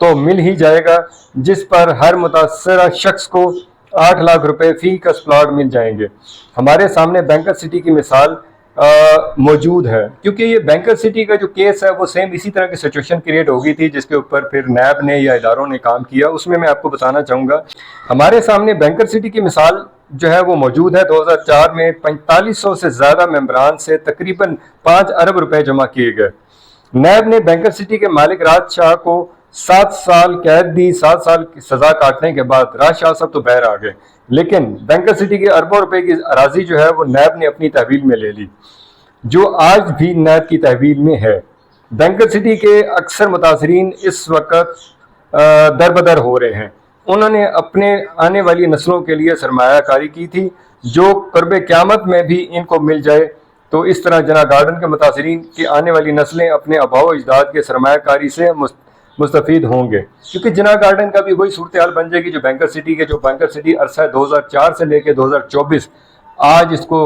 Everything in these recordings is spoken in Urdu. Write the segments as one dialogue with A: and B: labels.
A: تو مل ہی جائے گا، جس پر ہر متاثرہ شخص کو 8 لاکھ روپے فی کس پلاٹ مل جائیں گے۔ ہمارے سامنے بینکر سٹی کی مثال موجود ہے، کیونکہ یہ بینکر سٹی کا جو کیس ہے وہ سیم اسی طرح کی سچویشن کریٹ ہو گئی تھی جس کے اوپر پھر نیب نے یا اداروں نے کام کیا۔ اس میں آپ کو بتانا چاہوں گا، ہمارے سامنے بینکر سٹی کی مثال جو ہے وہ موجود ہے۔ 2004 میں 4500 سے زیادہ ممبران سے تقریباً 5 ارب روپے جمع کیے گئے۔ نیب نے بینکر سٹی کے مالک راج شاہ کو 7 سال قید دی۔ 7 سال کی سزا کاٹنے کے بعد راج شاہ صاحب تو باہر آ گئے، لیکن بینکر سٹی کے اربوں روپے کی اراضی جو ہے وہ نیب نے اپنی تحویل میں لے لی، جو آج بھی نیب کی تحویل میں ہے۔ بینکر سٹی کے اکثر متاثرین اس وقت دربدر ہو رہے ہیں۔ انہوں نے اپنے آنے والی نسلوں کے لیے سرمایہ کاری کی تھی، جو قرب قیامت میں بھی ان کو مل جائے تو اس طرح جناح گارڈن کے متاثرین کی آنے والی نسلیں اپنے آباء و اجداد کے سرمایہ کاری سے مستفید ہوں گے، کیونکہ جناح گارڈن کا بھی وہی صورتحال بن جائے گی جو بینکر سٹی کے، جو بینکر سٹی عرصہ 2004 سے لے کے 2024 آج اس کو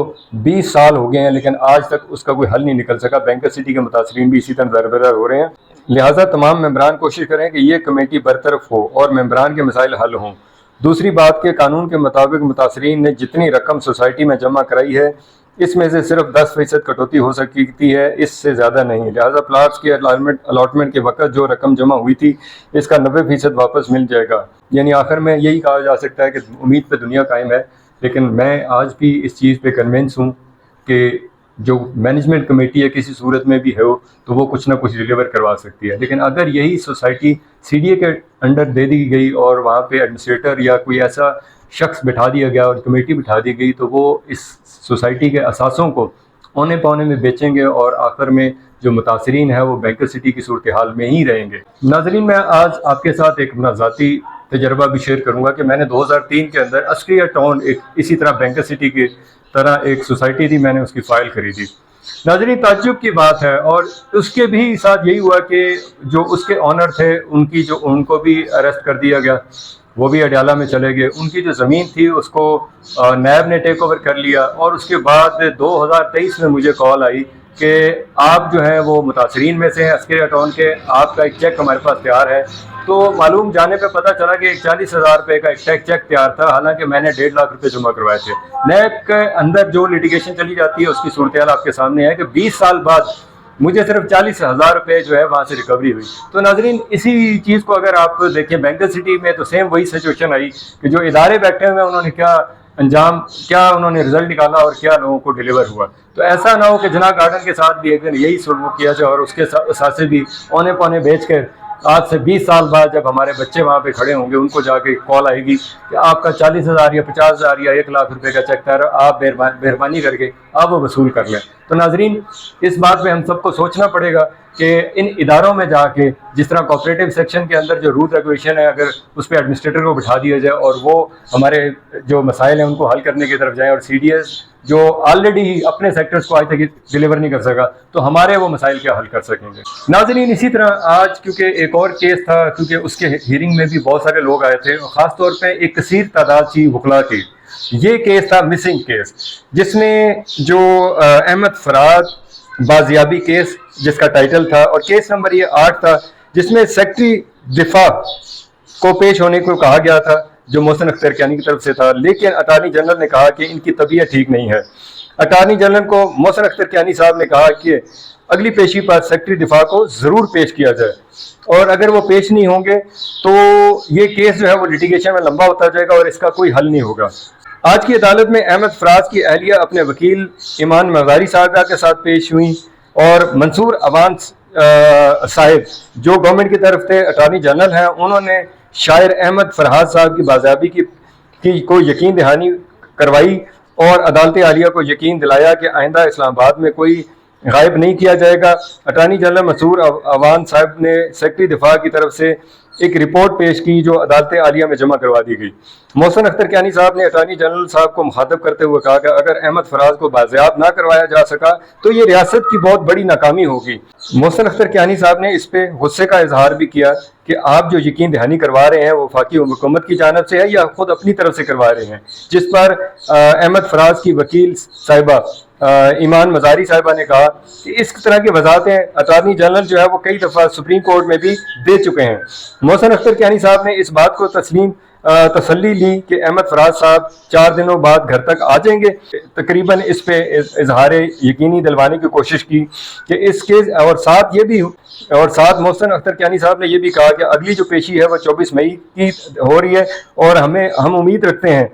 A: 20 سال ہو گئے ہیں، لیکن آج تک اس کا کوئی حل نہیں نکل سکا۔ بینکر سٹی کے متاثرین بھی اسی طرح دربدر ہو رہے ہیں۔ لہٰذا تمام ممبران کوشش کریں کہ یہ کمیٹی برطرف ہو اور ممبران کے مسائل حل ہوں۔ دوسری بات کہ قانون کے مطابق متاثرین نے جتنی رقم سوسائٹی میں جمع کرائی ہے اس میں سے صرف 10% کٹوتی ہو سکتی ہے، اس سے زیادہ نہیں۔ لہٰذا پلاٹس کے الاٹمنٹ کے وقت جو رقم جمع ہوئی تھی اس کا 90% واپس مل جائے گا۔ یعنی آخر میں یہی کہا جا سکتا ہے کہ امید پہ دنیا قائم ہے، لیکن میں آج بھی اس چیز پہ کنونس ہوں کہ جو مینجمنٹ کمیٹی ہے کسی صورت میں بھی ہو تو وہ کچھ نہ کچھ ڈیلیور کروا سکتی ہے، لیکن اگر یہی سوسائٹی سی ڈی اے کے انڈر دے دی گئی اور وہاں پہ ایڈمنسٹریٹر یا کوئی ایسا شخص بٹھا دیا گیا اور کمیٹی بٹھا دی گئی تو وہ اس سوسائٹی کے اثاثوں کو اونے پونے میں بیچیں گے اور آخر میں جو متاثرین ہیں وہ بینکر سٹی کی صورتحال میں ہی رہیں گے۔ ناظرین، میں آج آپ کے ساتھ ایک اپنا ذاتی تجربہ بھی شیئر کروں گا کہ میں نے 2003 کے اندر عسکریہ ٹاؤن ایک اسی طرح بینکر سٹی کی طرح ایک سوسائٹی تھی، میں نے اس کی فائل خریدی۔ ناظرین، تعجب کی بات ہے، اور اس کے بھی ساتھ یہی ہوا کہ جو اس کے آنر تھے ان کو بھی اریسٹ کر دیا گیا، وہ بھی اڈیالہ میں چلے گئے۔ ان کی جو زمین تھی اس کو نیب نے ٹیک اوور کر لیا، اور اس کے بعد 2023 میں مجھے کال آئی کہ آپ جو ہیں وہ متاثرین میں سے ہیں عسکریہ ٹاؤن کے، آپ کا ایک چیک ہمارے پاس تیار ہے۔ تو معلوم جانے پہ پتہ چلا کہ 40,000 روپے کا ایک چیک تیار تھا، حالانکہ میں نے 1.5 لاکھ روپے جمع کروائے تھے۔ نیب کے اندر جو لیٹیگیشن چلی جاتی ہے اس کی صورتحال آپ کے سامنے ہے کہ 20 سال بعد مجھے صرف 40,000 روپے جو ہے وہاں سے ریکوری ہوئی۔ تو ناظرین، اسی چیز کو اگر آپ دیکھیں بینکر سٹی میں تو سیم وہی سچویشن آئی کہ جو ادارے بیٹھے ہوئے انہوں نے کیا انہوں نے رزلٹ نکالا اور کیا لوگوں کو ڈیلیور ہوا۔ تو ایسا نہ ہو کہ جناح گارڈن کے ساتھ بھی ایک دن یہی سلوک کیا جائے اور اس کے ساتھ بھی اونے پونے بیچ کر آج سے 20 سال بعد جب ہمارے بچے وہاں پہ کھڑے ہوں گے ان کو جا کے کال آئے گی کہ آپ کا 40,000 یا 50,000 یا 1 لاکھ روپے کا چیک تیار ہے، آپ مہربانی کر کے آپ وہ وصول کر لیں۔ تو ناظرین، اس بات پہ ہم سب کو سوچنا پڑے گا کہ ان اداروں میں جا کے جس طرح کوآپریٹو سیکشن کے اندر جو رول ریگولیشن ہے اگر اس پہ ایڈمنسٹریٹر کو بٹھا دیا جائے اور وہ ہمارے جو مسائل ہیں ان کو حل کرنے کی طرف جائیں، اور سی ڈی ایس جو آلریڈی ہی اپنے سیکٹرز کو آج تک ڈیلیور نہیں کر سکا تو ہمارے وہ مسائل کیا حل کر سکیں گے۔ ناظرین، اسی طرح آج کیونکہ ایک اور کیس تھا، کیونکہ اس کے ہیئرنگ میں بھی بہت سارے لوگ آئے تھے، خاص طور پہ ایک کثیر تعداد تھی وکلاء کی۔ یہ کیس تھا مسنگ کیس، جس میں جو احمد فراز بازیابی کیس جس کا ٹائٹل تھا، اور کیس نمبر یہ 8 تھا، جس میں سیکرٹری دفاع کو پیش ہونے کو کہا گیا تھا جو محسن اختر کیانی کی طرف سے تھا، لیکن اٹارنی جنرل نے کہا کہ ان کی طبیعت ٹھیک نہیں ہے۔ اٹارنی جنرل کو محسن اختر کیانی صاحب نے کہا کہ اگلی پیشی پر سیکرٹری دفاع کو ضرور پیش کیا جائے، اور اگر وہ پیش نہیں ہوں گے تو یہ کیس جو ہے وہ لیٹیگیشن میں لمبا ہوتا جائے گا اور اس کا کوئی حل نہیں ہوگا۔ آج کی عدالت میں احمد فراز کی اہلیہ اپنے وکیل ایمان مغاری صاحبہ کے ساتھ پیش ہوئیں، اور منصور اوان صاحب جو گورنمنٹ کی طرف سے اٹارنی جنرل ہیں، انہوں نے شاعر احمد فرحات صاحب کی بازیابی کی کو یقین دہانی کروائی اور عدالت عالیہ کو یقین دلایا کہ آئندہ اسلام آباد میں کوئی غائب نہیں کیا جائے گا۔ اٹارنی جنرل منصور اوان صاحب نے سیکرٹری دفاع کی طرف سے ایک رپورٹ پیش کی جو عدالت عالیہ میں جمع کروا دی گئی۔ محسن اختر کیانی صاحب نے اٹارنی جنرل صاحب کو مخاطب کرتے ہوئے کہا کہ اگر احمد فراز کو بازیاب نہ کروایا جا سکا تو یہ ریاست کی بہت بڑی ناکامی ہوگی۔ محسن اختر کیانی صاحب نے اس پہ غصے کا اظہار بھی کیا کہ آپ جو یقین دہانی کروا رہے ہیں وہ وفاقی حکومت کی جانب سے ہے یا خود اپنی طرف سے کروا رہے ہیں، جس پر احمد فراز کی وکیل صاحبہ ایمان مزاری صاحبہ نے کہا کہ اس طرح کی وضاحتیں اٹارنی جنرل جو ہے وہ کئی دفعہ سپریم کورٹ میں بھی دے چکے ہیں۔ محسن اختر کیانی صاحب نے اس بات کو تسلی لی کہ احمد فراز صاحب 4 دنوں بعد گھر تک آ جائیں گے۔ تقریباً اس پہ اظہار یقینی دلوانے کی کوشش کی کہ اس کے اور ساتھ محسن اختر کیانی صاحب نے یہ بھی کہا کہ اگلی جو پیشی ہے وہ 24 مئی کی ہو رہی ہے، اور ہم امید رکھتے ہیں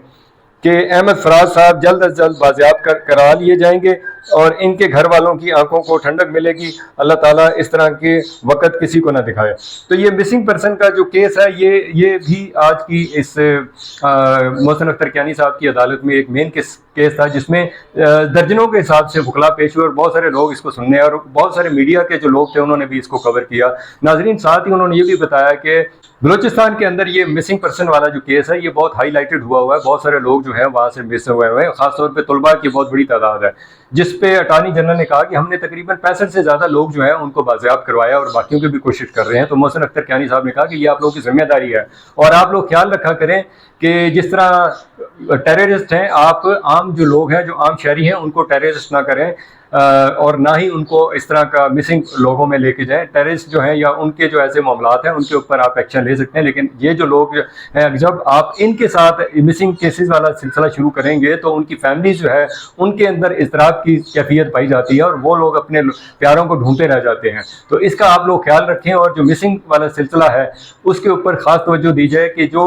A: کہ احمد فراز صاحب جلد از جلد بازیاب کرا لیے جائیں گے اور ان کے گھر والوں کی آنکھوں کو ٹھنڈک ملے گی۔ اللہ تعالیٰ اس طرح کے وقت کسی کو نہ دکھائے۔ تو یہ مسنگ پرسن کا جو کیس ہے یہ بھی آج کی اس محسن اختر کیانی صاحب کی عدالت میں ایک مین کیس تھا، جس میں درجنوں کے حساب سے وکلاء پیش ہوئے اور بہت سارے لوگ اس کو سننے، اور بہت سارے میڈیا کے جو لوگ تھے انہوں نے بھی اس کو کور کیا۔ ناظرین، ساتھ ہی انہوں نے یہ بھی بتایا کہ بلوچستان کے اندر یہ مسنگ پرسن والا جو کیس ہے یہ بہت ہائی لائٹڈ ہوا ہے، بہت سارے لوگ جو ہیں وہاں سے مس ہوئے ہیں، خاص طور پہ طلباء کی بہت بڑی تعداد ہے، جس پہ اٹارنی جنرل نے کہا کہ ہم نے تقریباً 65 سے زیادہ لوگ جو ہیں ان کو بازیاب کروایا اور باقیوں کی بھی کوشش کر رہے ہیں۔ تو محسن اختر کیانی صاحب نے کہا کہ یہ آپ لوگوں کی ذمہ داری ہے، اور آپ لوگ خیال رکھا کریں کہ جس طرح ٹیررسٹ ہیں، آپ عام جو لوگ ہیں، جو عام شہری ہیں، ان کو ٹیررسٹ نہ کریں اور نہ ہی ان کو اس طرح کا مسنگ لوگوں میں لے کے جائیں۔ ٹیررسٹ جو ہیں یا ان کے جو ایسے معاملات ہیں ان کے اوپر آپ ایکشن لے سکتے ہیں، لیکن یہ جو لوگ ہیں جب آپ ان کے ساتھ مسنگ کیسز والا سلسلہ شروع کریں گے تو ان کی فیملیز جو ہے ان کے اندر اضطراب کی کیفیت پائی جاتی ہے اور وہ لوگ اپنے پیاروں کو ڈھونڈتے رہ جاتے ہیں۔ تو اس کا آپ لوگ خیال رکھیں، اور جو مسنگ والا سلسلہ ہے اس کے اوپر خاص توجہ دی جائے کہ جو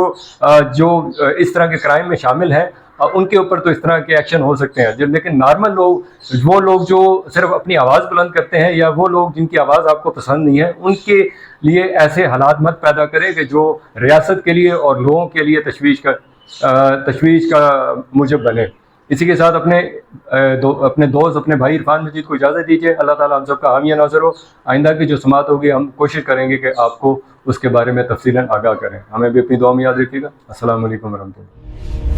A: اس طرح کے کرائم میں شامل ہیں ان کے اوپر تو اس طرح کے ایکشن ہو سکتے ہیں، لیکن نارمل لوگ، وہ لوگ جو صرف اپنی آواز بلند کرتے ہیں یا وہ لوگ جن کی آواز آپ کو پسند نہیں ہے، ان کے لیے ایسے حالات مت پیدا کریں کہ جو ریاست کے لیے اور لوگوں کے لیے تشویش کا موجب بنے۔ اسی کے ساتھ اپنے دوست اپنے بھائی عرفان مجید کو اجازت دیجیے۔ اللہ تعالیٰ ہم سب کا حامی ناصر ہو۔ آئندہ کی جو سماعت ہوگی ہم کوشش کریں گے کہ آپ کو اس کے بارے میں تفصیلاً آگاہ کریں۔ ہمیں بھی اپنی دعا میں یاد رکھیے گا۔ السلام علیکم ورحمۃ اللہ۔